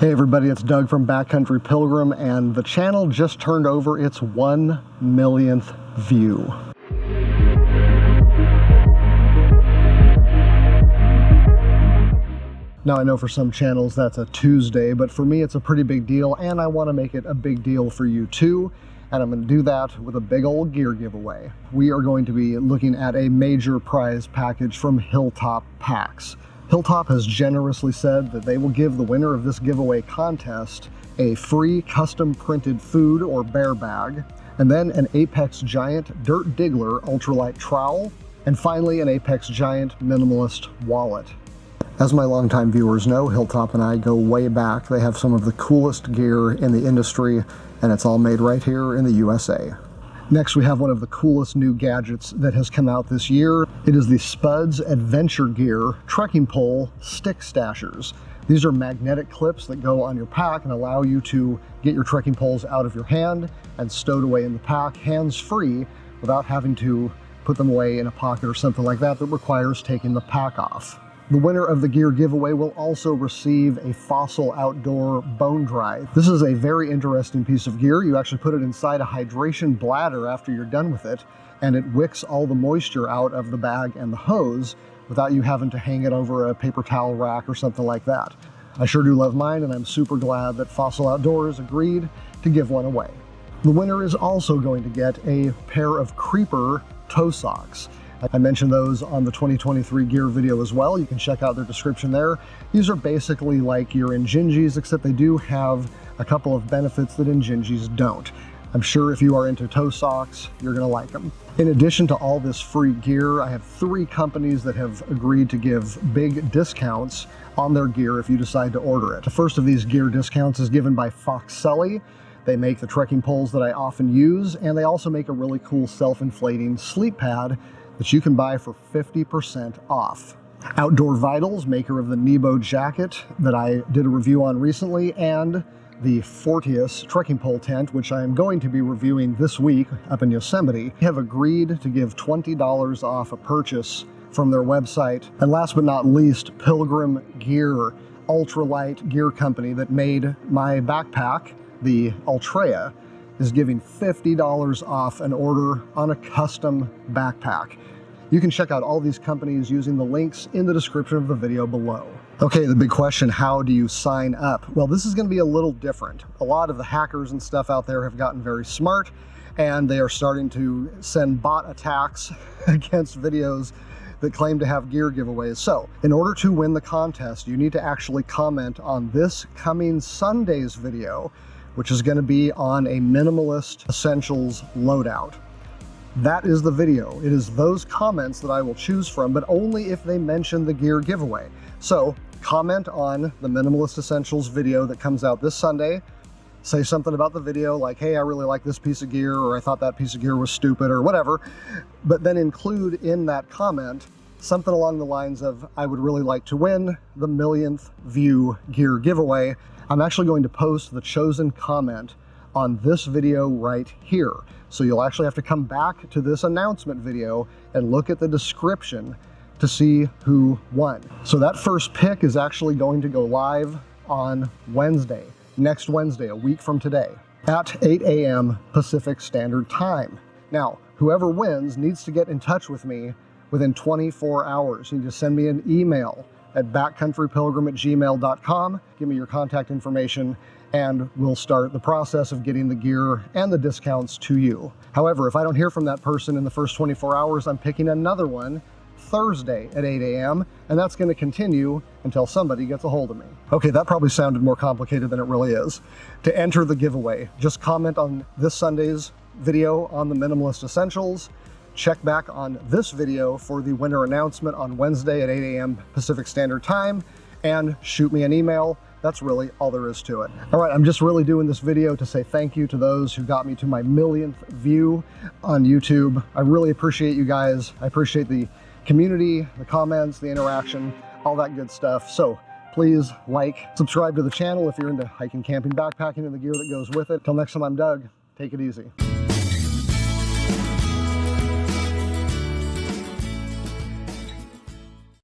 Hey everybody, it's Doug from Backcountry Pilgrim, and the channel just turned over its 1 millionth view. Now I know for some channels that's a Tuesday, but for me it's a pretty big deal, and I want to make it a big deal for you too. And I'm going to do that with a big old gear giveaway. We are going to be looking at a major prize package from Hilltop Packs. Hilltop has generously said that they will give the winner of this giveaway contest a free custom printed food or bear bag, and then an Apex Giant Dirt Diggler Ultralight trowel, and finally an Apex Giant Minimalist wallet. As my longtime viewers know, Hilltop and I go way back. They have some of the coolest gear in the industry, and it's all made right here in the USA. Next, we have one of the coolest new gadgets that has come out this year. It is the Spuds Adventure Gear Trekking Pole Stick Stashers. These are magnetic clips that go on your pack and allow you to get your trekking poles out of your hand and stowed away in the pack, hands-free, without having to put them away in a pocket or something like that that requires taking the pack off. The winner of the gear giveaway will also receive a Fossil Outdoor Bone Dry. This is a very interesting piece of gear. You actually put it inside a hydration bladder after you're done with it, and it wicks all the moisture out of the bag and the hose without you having to hang it over a paper towel rack or something like that. I sure do love mine, and I'm super glad that Fossil Outdoors agreed to give one away. The winner is also going to get a pair of Creeper toe socks. I mentioned those on the 2023 gear video as well. You can check out their description there. These are basically like your Injinjis, except they do have a couple of benefits that Injinjis don't. I'm sure if you are into toe socks, you're gonna like them. In addition to all this free gear, I have 3 companies that have agreed to give big discounts on their gear if you decide to order it. The first of these gear discounts is given by Foxelli. They make the trekking poles that I often use, and they also make a really cool self-inflating sleep pad that you can buy for 50% off. Outdoor Vitals, maker of the Nebo jacket that I did a review on recently, and the Fortius trekking pole tent, which I am going to be reviewing this week up in Yosemite, have agreed to give $20 off a purchase from their website. And last but not least, Pilgrim Gear, ultralight gear company that made my backpack, the Ultraya, is giving $50 off an order on a custom backpack. You can check out all these companies using the links in the description of the video below. Okay, the big question, how do you sign up? Well, this is going to be a little different. A lot of the hackers and stuff out there have gotten very smart, and they are starting to send bot attacks against videos that claim to have gear giveaways. So, in order to win the contest, you need to actually comment on this coming Sunday's video, which is going to be on a Minimalist Essentials loadout. That is the video. It is those comments that I will choose from, but only if they mention the gear giveaway. So comment on the Minimalist Essentials video that comes out this Sunday. Say something about the video like, hey, I really like this piece of gear, or I thought that piece of gear was stupid, or whatever. But then include in that comment something along the lines of, I would really like to win the 1,000,000th view gear giveaway. I'm actually going to post the chosen comment on this video right here. So you'll actually have to come back to this announcement video and look at the description to see who won. So that first pick is actually going to go live on Wednesday, next Wednesday, a week from today, at 8 a.m. Pacific Standard Time. Now, whoever wins needs to get in touch with me within 24 hours. You need to send me an email at backcountrypilgrim@gmail.com. Give me your contact information, and we'll start the process of getting the gear and the discounts to you. However, if I don't hear from that person in the first 24 hours, I'm picking another one Thursday at 8 a.m., and that's going to continue until somebody gets a hold of me. Okay, that probably sounded more complicated than it really is. To enter the giveaway, just comment on this Sunday's video on the Minimalist Essentials. Check back on this video for the winner announcement on Wednesday at 8 a.m. Pacific Standard Time, and shoot me an email. That's really all there is to it. All right, I'm just really doing this video to say thank you to those who got me to my 1,000,000th view on YouTube. I really appreciate you guys. I appreciate the community, the comments, the interaction, all that good stuff. So please like, subscribe to the channel if you're into hiking, camping, backpacking, and the gear that goes with it. Till next time, I'm Doug. Take it easy.